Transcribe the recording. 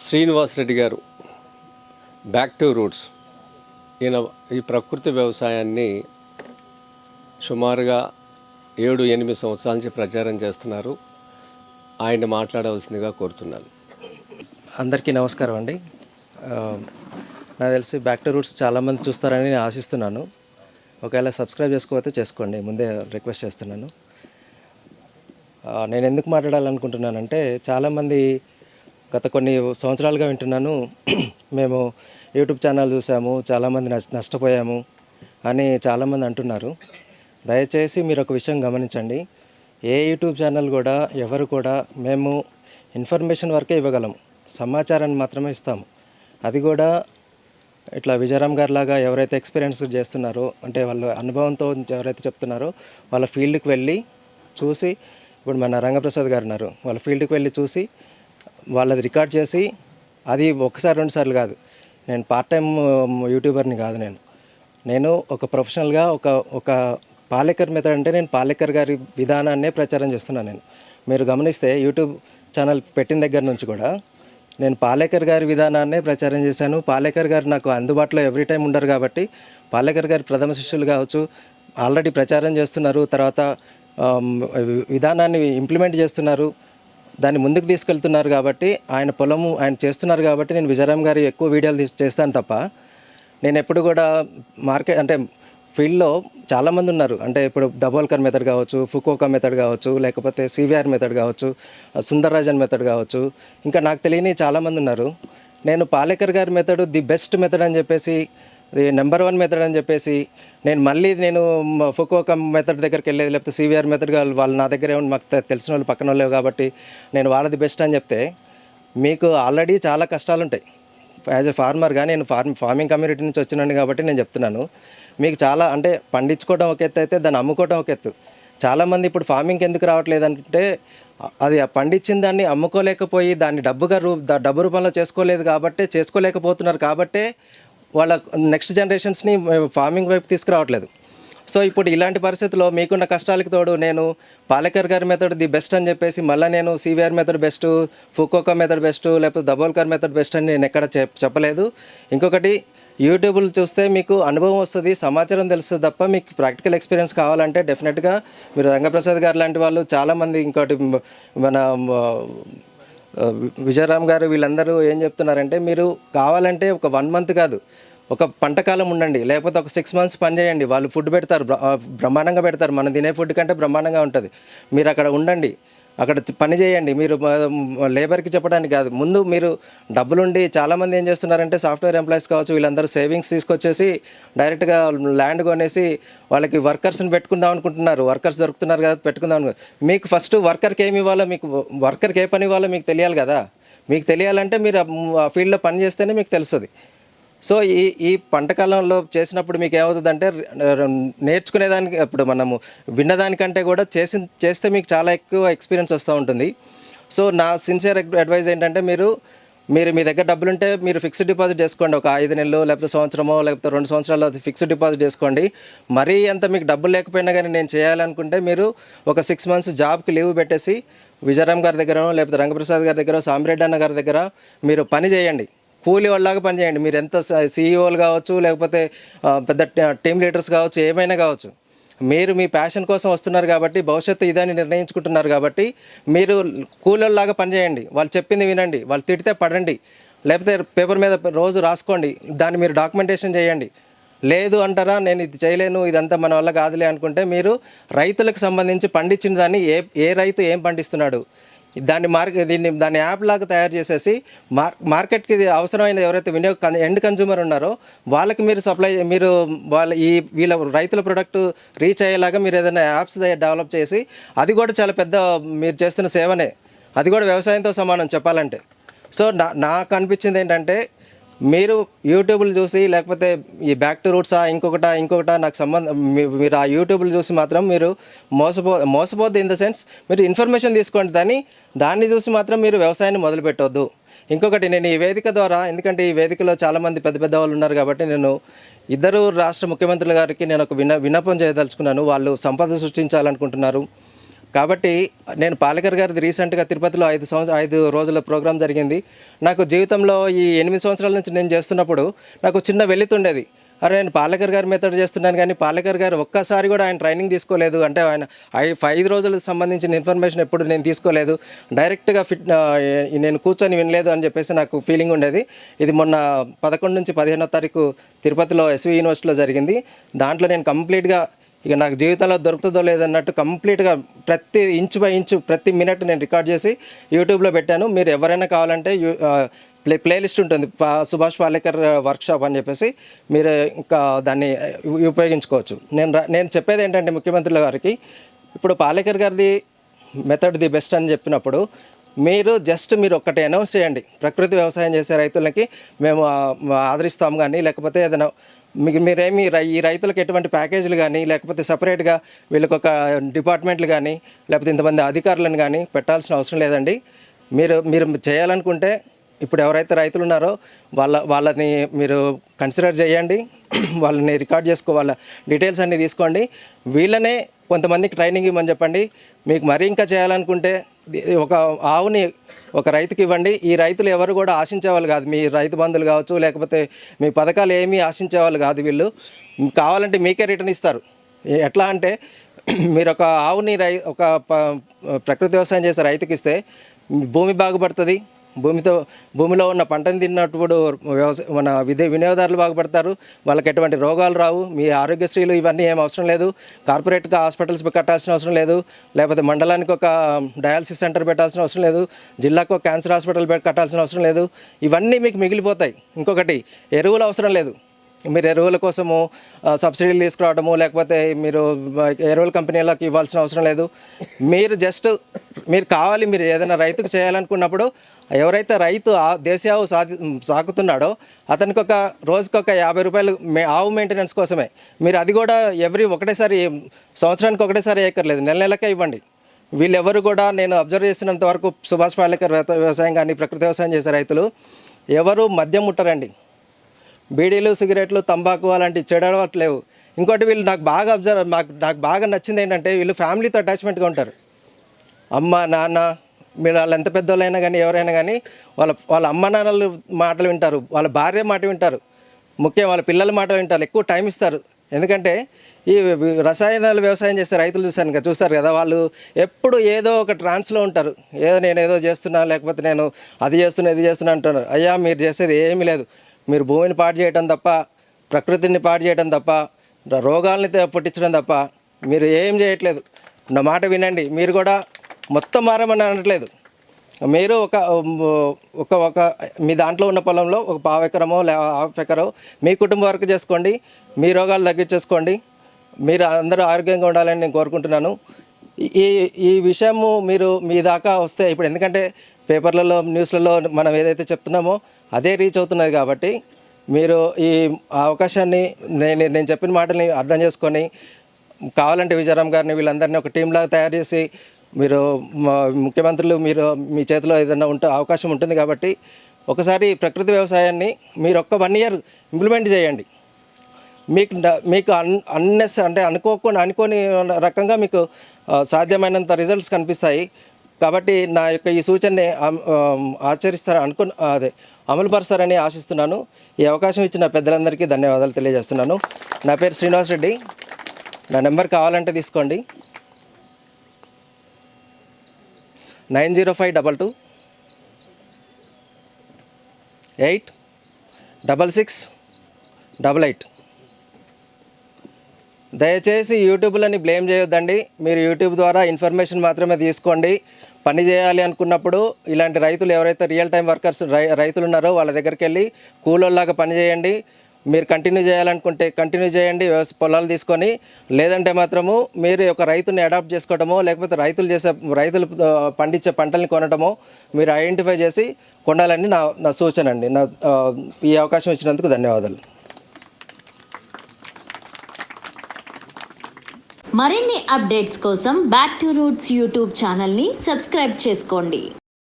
శ్రీనివాస్ రెడ్డి గారు back to roots. ఈయన ఈ ప్రకృతి వ్యవసాయాన్ని సుమారుగా 7-8 సంవత్సరాల నుంచి ప్రచారం చేస్తున్నారు. ఆయన మాట్లాడవలసిందిగా కోరుతున్నాను. అందరికీ నమస్కారం అండి. నాకు తెలిసి బ్యాక్ టు రూట్స్ చాలామంది చూస్తారని నేను ఆశిస్తున్నాను. ఒకవేళ సబ్స్క్రైబ్ చేసుకోకపోతే చేసుకోండి, ముందే రిక్వెస్ట్ చేస్తున్నాను. నేను ఎందుకు మాట్లాడాలనుకుంటున్నానంటే, చాలామంది గత కొన్ని సంవత్సరాలుగా వింటున్నాను, మేము యూట్యూబ్ ఛానల్ చూసాము, చాలామంది నష్టపోయాము అని చాలామంది అంటున్నారు. దయచేసి మీరు ఒక విషయం గమనించండి. ఏ యూట్యూబ్ ఛానల్ కూడా ఎవరు కూడా మేము ఇన్ఫర్మేషన్ వరకే ఇవ్వగలము, సమాచారాన్ని మాత్రమే ఇస్తాము. అది కూడా ఇట్లా విజయరామ్ గారి లాగా ఎవరైతే ఎక్స్పీరియన్స్ చేస్తున్నారో, అంటే వాళ్ళ అనుభవంతో ఎవరైతే చెప్తున్నారో వాళ్ళ ఫీల్డ్కి వెళ్ళి చూసి, ఇప్పుడు మన రంగప్రసాద్ గారు ఉన్నారు, వాళ్ళ ఫీల్డ్కి వెళ్ళి చూసి వాళ్ళది రికార్డ్ చేసి, అది ఒకసారి 2 సార్లు కాదు. నేను పార్ట్ టైం యూట్యూబర్ని కాదు. నేను ఒక ప్రొఫెషనల్గా ఒక పాలేకర్ మెథడ్ అంటే నేను పాలేకర్ గారి విధానాన్నే ప్రచారం చేస్తున్నాను. మీరు గమనిస్తే యూట్యూబ్ ఛానల్ పెట్టిన దగ్గర నుంచి కూడా నేను పాలేకర్ గారి విధానాన్నే ప్రచారం చేశాను. పాలేకర్ గారు నాకు అందుబాటులో ఎవ్రీ టైం ఉండరు కాబట్టి పాలేకర్ గారి ప్రథమ శిష్యులు కావచ్చు, ఆల్రెడీ ప్రచారం చేస్తున్నారు, తర్వాత విధానాన్ని ఇంప్లిమెంట్ చేస్తున్నారు, దాన్ని ముందుకు తీసుకెళ్తున్నారు. కాబట్టి ఆయన చేస్తున్నారు కాబట్టి నేను విజయరామ్ గారి ఎక్కువ వీడియోలు చేస్తాను తప్ప, నేను ఎప్పుడు కూడా మార్కెట్ అంటే ఫీల్డ్లో చాలామంది ఉన్నారు. అంటే ఇప్పుడు దబోల్కర్ మెథడ్ కావచ్చు, ఫుకోకా మెథడ్ కావచ్చు, లేకపోతే సివిఆర్ మెథడ్ కావచ్చు, సుందర్రాజన్ మెథడ్ కావచ్చు, ఇంకా నాకు తెలియని చాలామంది ఉన్నారు. నేను పాలేకర్ గారి మెథడ్ ది బెస్ట్ మెథడ్ అని చెప్పేసి, అది నెంబర్ 1 మెథడ్ అని చెప్పేసి, నేను ఫుకోకా మెథడ్ దగ్గరికి వెళ్ళేది, లేకపోతే సివిఆర్ మెథడ్ వాళ్ళు నా దగ్గర ఏమన్నా మాకు తెలిసిన వాళ్ళు పక్కన వాళ్ళు కాబట్టి నేను వాళ్ళది బెస్ట్ అని చెప్తే, మీకు ఆల్రెడీ చాలా కష్టాలు ఉంటాయి. యాజ్ ఎ ఫార్మర్గా నేను ఫార్మింగ్ కమ్యూనిటీ నుంచి వచ్చినాను కాబట్టి నేను చెప్తున్నాను. మీకు చాలా అంటే పండించుకోవడం ఒక ఎత్తు అయితే దాన్ని అమ్ముకోవడం ఒక ఎత్తు. చాలామంది ఇప్పుడు ఫార్మింగ్కి ఎందుకు రావట్లేదు అంటే, అది పండించిన దాన్ని అమ్ముకోలేకపోయి దాన్ని డబ్బు రూపంలో చేసుకోలేకపోతున్నారు కాబట్టే వాళ్ళ నెక్స్ట్ జనరేషన్స్ని ఫార్మింగ్ వైపు తీసుకురావట్లేదు. సో ఇప్పుడు ఇలాంటి పరిస్థితుల్లో మీకున్న కష్టాలకు తోడు నేను పాలేకర్ గారి మెథడ్ ది బెస్ట్ అని చెప్పేసి, మళ్ళీ నేను CVR method best, Fukuoka method best, లేకపోతే దబోల్కర్ మెథడ్ బెస్ట్ అని నేను ఎక్కడ చెప్పలేదు. ఇంకొకటి, యూట్యూబ్లు చూస్తే మీకు అనుభవం వస్తుంది, సమాచారం తెలుస్తుంది తప్ప మీకు ప్రాక్టికల్ ఎక్స్పీరియన్స్ కావాలంటే డెఫినెట్గా మీరు రంగప్రసాద్ గారు లాంటి వాళ్ళు చాలామంది, ఇంకోటి మన విజయరామ్ గారు, వీళ్ళందరూ ఏం చెప్తున్నారంటే, మీరు కావాలంటే ఒక 1 మంత్ కాదు, ఒక పంటకాలం ఉండండి, లేకపోతే ఒక 6 మంత్స్ పని చేయండి, వాళ్ళు ఫుడ్ పెడతారు, బ్రహ్మాండంగా పెడతారు, మనం తినే ఫుడ్ కంటే బ్రహ్మాండంగా ఉంటుంది. మీరు అక్కడ ఉండండి, అక్కడ పని చేయండి. మీరు లేబర్కి చెప్పడానికి కాదు, ముందు మీరు డబ్బులుండి, చాలామంది ఏం చేస్తున్నారంటే సాఫ్ట్వేర్ ఎంప్లాయీస్ కావచ్చు, వీళ్ళందరూ సేవింగ్స్ తీసుకొచ్చేసి డైరెక్ట్గా ల్యాండ్ కొనేసి వాళ్ళకి వర్కర్స్ని పెట్టుకుందాం అనుకుంటున్నారు. వర్కర్స్ దొరుకుతున్నారు కదా, పెట్టుకుందాం మీకు ఫస్ట్ వర్కర్కి ఏమి ఇవ్వాలో, వర్కర్కి ఏ పని ఇవ్వాలో మీకు తెలియాలి కదా. మీకు తెలియాలంటే మీరు ఆ ఫీల్డ్లో పని చేస్తేనే మీకు తెలుస్తుంది. సో ఈ పంటకాలంలో చేసినప్పుడు మీకు ఏమవుతుందంటే, నేర్చుకునేదానికి, ఇప్పుడు మనము విన్నదానికంటే కూడా చేస్తే మీకు చాలా ఎక్కువ ఎక్స్పీరియన్స్ వస్తూ ఉంటుంది. సో నా సిన్సియర్ అడ్వైజ్ ఏంటంటే, మీరు మీ దగ్గర డబ్బులుంటే మీరు ఫిక్స్డ్ డిపాజిట్ చేసుకోండి. ఒక 5 నెలలు, లేకపోతే సంవత్సరమో, లేకపోతే 2 సంవత్సరాలు అది ఫిక్స్డ్ డిపాజిట్ చేసుకోండి. మరీ అంత మీకు డబ్బులు లేకపోయినా కానీ నేను చేయాలనుకుంటే, మీరు ఒక 6 మంత్స్ జాబ్కి లీవ్ పెట్టేసి విజయరామ్ గారి దగ్గర, లేకపోతే రంగప్రసాద్ గారి దగ్గర, సామిరెడ్డి అన్న గారి దగ్గర మీరు పని చేయండి. కూలీ వాళ్ళలాగా పనిచేయండి. మీరు ఎంత సీఈఓలు కావచ్చు, లేకపోతే పెద్ద టీమ్ లీడర్స్ కావచ్చు, ఏమైనా కావచ్చు, మీరు మీ ప్యాషన్ కోసం వస్తున్నారు కాబట్టి, భవిష్యత్తు ఇదని నిర్ణయించుకుంటున్నారు కాబట్టి, మీరు కూలీలాగా పనిచేయండి. వాళ్ళు చెప్పింది వినండి, వాళ్ళు తిడితే పడండి, లేకపోతే పేపర్ మీద రోజు రాసుకోండి, దాన్ని మీరు డాక్యుమెంటేషన్ చేయండి. లేదు అంటారా, నేను ఇది చేయలేను, ఇదంతా మన వల్ల కాదులే అనుకుంటే, మీరు రైతులకు సంబంధించి పండించిన దాన్ని ఏ రైతు ఏం పండిస్తున్నాడు, దాన్ని యాప్ లాగా తయారు చేసేసి మార్కెట్కి అవసరమైన ఎవరైతే ఎండ్ కన్జ్యూమర్ ఉన్నారో వాళ్ళకి మీరు వీళ్ళ రైతుల ప్రొడక్ట్ రీచ్ అయ్యేలాగా మీరు ఏదైనా యాప్స్ డెవలప్ చేసి, అది కూడా చాలా పెద్ద మీరు చేస్తున్న సేవనే, అది కూడా వ్యవసాయంతో సమానం చెప్పాలంటే. సో నాకు అనిపించింది ఏంటంటే, మీరు యూట్యూబ్లు చూసి, లేకపోతే ఈ బ్యాక్ టు రూట్సా ఇంకొకట నాకు సంబంధం, మీరు ఆ యూట్యూబ్లు చూసి మాత్రం మీరు మోసపోద్దు. ఇన్ ద సెన్స్, మీరు ఇన్ఫర్మేషన్ తీసుకోండి, దాన్ని చూసి మాత్రం మీరు వ్యవసాయాన్ని మొదలుపెట్టవద్దు. ఇంకొకటి, నేను ఈ వేదిక ద్వారా, ఎందుకంటే ఈ వేదికలో చాలామంది పెద్ద వాళ్ళు ఉన్నారు కాబట్టి, నేను 2 రాష్ట్ర ముఖ్యమంత్రుల గారికి నేను ఒక విన్నపం చేయదలుచుకున్నాను. వాళ్ళు సంపద సృష్టించాలనుకుంటున్నారు, కాబట్టి నేను పాలేకర్ గారిది రీసెంట్గా తిరుపతిలో 5 రోజుల ప్రోగ్రాం జరిగింది. నాకు జీవితంలో ఈ 8 సంవత్సరాల నుంచి నేను చేస్తున్నప్పుడు నాకు చిన్న వెలితుండేది. అరే నేను పాలేకర్ గారి మెథడ్ చేస్తున్నాను కానీ పాలేకర్ గారు ఒక్కసారి కూడా ఆయన ట్రైనింగ్ తీసుకోలేదు, అంటే ఆయన 5 రోజులకు సంబంధించిన ఇన్ఫర్మేషన్ ఎప్పుడు నేను తీసుకోలేదు, డైరెక్ట్గా నేను కూర్చొని వినలేదు అని చెప్పేసి నాకు ఫీలింగ్ ఉండేది. ఇది మొన్న 11 నుంచి 15వ తారీఖు తిరుపతిలో ఎస్వి యూనివర్సిటీలో జరిగింది. దాంట్లో నేను కంప్లీట్గా ఇక నాకు జీవితంలో దొరుకుతుందో లేదన్నట్టు కంప్లీట్గా ప్రతి ఇంచు బై ఇంచు ప్రతి మినిట్ నేను రికార్డ్ చేసి యూట్యూబ్లో పెట్టాను. మీరు ఎవరైనా కావాలంటే ప్లేలిస్ట్ ఉంటుంది, సుభాష్ పాలేకర్ వర్క్షాప్ అని చెప్పేసి, మీరు ఇంకా దాన్ని ఉపయోగించుకోవచ్చు. నేను చెప్పేది ఏంటంటే ముఖ్యమంత్రుల గారికి, ఇప్పుడు పాలేకర్ గారిది మెథడ్ ది బెస్ట్ అని చెప్పినప్పుడు మీరు ఒక్కటి అనౌన్స్ చేయండి, ప్రకృతి వ్యవసాయం చేసే రైతులకి మేము ఆదరిస్తాం కానీ, లేకపోతే ఏదైనా మీరేమి ఈ రైతులకు ఎటువంటి ప్యాకేజీలు కానీ, లేకపోతే సపరేట్గా వీళ్ళకి ఒక డిపార్ట్మెంట్లు కానీ, లేకపోతే ఇంతమంది అధికారులను కానీ పెట్టాల్సిన అవసరం లేదండి. మీరు చేయాలనుకుంటే ఇప్పుడు ఎవరైతే రైతులు ఉన్నారో వాళ్ళని మీరు కన్సిడర్ చేయండి, వాళ్ళని రికార్డ్ చేసుకో, వాళ్ళ డీటెయిల్స్ అన్నీ తీసుకోండి, వీళ్ళనే కొంతమందికి ట్రైనింగ్ ఇవ్వమని చెప్పండి. మీకు మరీ ఇంకా చేయాలనుకుంటే ఒక ఆవుని ఒక రైతుకి ఇవ్వండి. ఈ రైతులు ఎవరు కూడా ఆశించేవాళ్ళు కాదు, మీ రైతు బంధువులు కావచ్చు, లేకపోతే మీ పథకాలు ఏమీ ఆశించేవాళ్ళు కాదు. వీళ్ళు కావాలంటే మీకే రిటర్న్ ఇస్తారు. ఎట్లా అంటే మీరు ఒక ఆవుని ప్రకృతి వ్యవసాయం చేసే రైతుకి ఇస్తే భూమి బాగుపడుతుంది, భూమిలో ఉన్న పంటను తిన్నప్పుడు మన వినియోగదారులు బాగుపడతారు, వాళ్ళకి ఎటువంటి రోగాలు రావు, మీ ఆరోగ్యశ్రీలు ఇవన్నీ ఏం అవసరం లేదు, కార్పొరేట్గా హాస్పిటల్స్ కట్టాల్సిన అవసరం లేదు, లేకపోతే మండలానికి ఒక డయాలసిస్ సెంటర్ పెట్టాల్సిన అవసరం లేదు, జిల్లాకు ఒక క్యాన్సర్ హాస్పిటల్ కట్టాల్సిన అవసరం లేదు, ఇవన్నీ మీకు మిగిలిపోతాయి. ఇంకొకటి, ఎరువులు అవసరం లేదు, మీరు ఎరువుల కోసము సబ్సిడీలు తీసుకురావడము, లేకపోతే మీరు ఎరువుల కంపెనీలకు ఇవ్వాల్సిన అవసరం లేదు. మీరు ఏదైనా రైతుకు చేయాలనుకున్నప్పుడు, ఎవరైతే రైతు దేశీయ ఆవు సాకుతున్నాడో అతనికి రోజుకొక 50 రూపాయలు ఆవు మెయింటెనెన్స్ కోసమే. మీరు అది కూడా సంవత్సరానికి ఒకటేసారి వేయక్కర్లేదు, నెలకే ఇవ్వండి. వీళ్ళెవరు కూడా నేను అబ్జర్వ్ చేసినంత వరకు సుభాష్ పాలేకర్ వ్యవసాయం కానీ ప్రకృతి వ్యవసాయం చేసే రైతులు ఎవరు మద్యం ముట్టరండి, బీడీలు సిగరెట్లు తంబాకు అలాంటి చెడవట్లేవు. ఇంకోటి వీళ్ళు నాకు బాగా నచ్చింది ఏంటంటే, వీళ్ళు ఫ్యామిలీతో అటాచ్మెంట్గా ఉంటారు. అమ్మ నాన్న మీరు వాళ్ళు ఎంత పెద్దోళ్ళైనా కానీ ఎవరైనా కానీ వాళ్ళ అమ్మ నాన్నలు మాటలు వింటారు, వాళ్ళ భార్య మాట వింటారు, ముఖ్యం వాళ్ళ పిల్లల మాట వింటారు, ఎక్కువ టైం ఇస్తారు. ఎందుకంటే ఈ రసాయనాలు వ్యవసాయం చేస్తే రైతులు చూస్తారు కదా, వాళ్ళు ఎప్పుడు ఏదో ఒక ట్రాన్స్లో ఉంటారు, నేను ఏదో చేస్తున్నా, లేకపోతే నేను అది చేస్తున్నా ఇది చేస్తున్నా అంటున్నారు. అయ్యా మీరు చేసేది ఏమీ లేదు, మీరు భూమిని పాడు చేయడం తప్ప, ప్రకృతిని పాడు చేయడం తప్ప, రోగాల్ని పుట్టించడం తప్ప మీరు ఏం చేయట్లేదు. నా మాట వినండి, మీరు కూడా మొత్తం మారమని అనట్లేదు. మీరు ఒక మీ దాంట్లో ఉన్న పొలంలో ఒక 1/2 ఎకరమో ½ ఎకరో మీ కుటుంబం వరకు చేసుకోండి, మీ రోగాలు తగ్గించేసుకోండి, మీరు అందరూ ఆరోగ్యంగా ఉండాలని నేను కోరుకుంటున్నాను. ఈ విషయము మీ దాకా వస్తే, ఇప్పుడు ఎందుకంటే పేపర్లలో న్యూస్లలో మనం ఏదైతే చెప్తున్నామో అదే రీచ్ అవుతున్నది, కాబట్టి మీరు ఈ అవకాశాన్ని నేను చెప్పిన మాటల్ని అర్థం చేసుకొని, కావాలంటే విజయరామ్ గారిని వీళ్ళందరినీ ఒక టీంలాగా తయారు చేసి, మీరు ముఖ్యమంత్రులు మీ చేతిలో ఏదైనా అవకాశం ఉంటుంది కాబట్టి ఒకసారి ప్రకృతి వ్యవసాయాన్ని మీరు 1 year ఇంప్లిమెంట్ చేయండి. మీకు అనుకోని రకంగా మీకు సాధ్యమైనంత రిజల్ట్స్ కనిపిస్తాయి. కాబట్టి నా యొక్క ఈ సూచనని అమలుపరుస్తారని ఆశిస్తున్నాను. ఈ అవకాశం ఇచ్చిన పెద్దలందరికీ ధన్యవాదాలు తెలియజేస్తున్నాను. నా పేరు శ్రీనివాస్ రెడ్డి, నా నెంబర్ కావాలంటే తీసుకోండి, 90522 86688. దయచేసి యూట్యూబ్లని బ్లేమ్ చేయొద్దండి. మీరు యూట్యూబ్ ద్వారా ఇన్ఫర్మేషన్ మాత్రమే తీసుకోండి. పని చేయాలి అనుకున్నప్పుడు ఇలాంటి రైతులు ఎవరైతే రియల్ టైం వర్కర్స్ రైతులు ఉన్నారో వాళ్ళ దగ్గరికి వెళ్ళి కూలోళ్ళలాగా పని చేయండి. మీరు కంటిన్యూ చేయాలనుకుంటే కంటిన్యూ చేయండి పొలాలు తీసుకొని, లేదంటే మాత్రము మీరు ఒక రైతుని అడాప్ట్ చేసుకోవడమో, లేకపోతే రైతులు పండించే పంటల్ని కొనడమో మీరు ఐడెంటిఫై చేసి కొనాలని నా సూచన అండి. ఈ అవకాశం ఇచ్చినందుకు ధన్యవాదాలు. మరిన్ని అప్డేట్స్ కోసం బ్యాక్ టు రూట్స్ యూట్యూబ్ ఛానల్ని సబ్స్క్రైబ్ చేసుకోండి.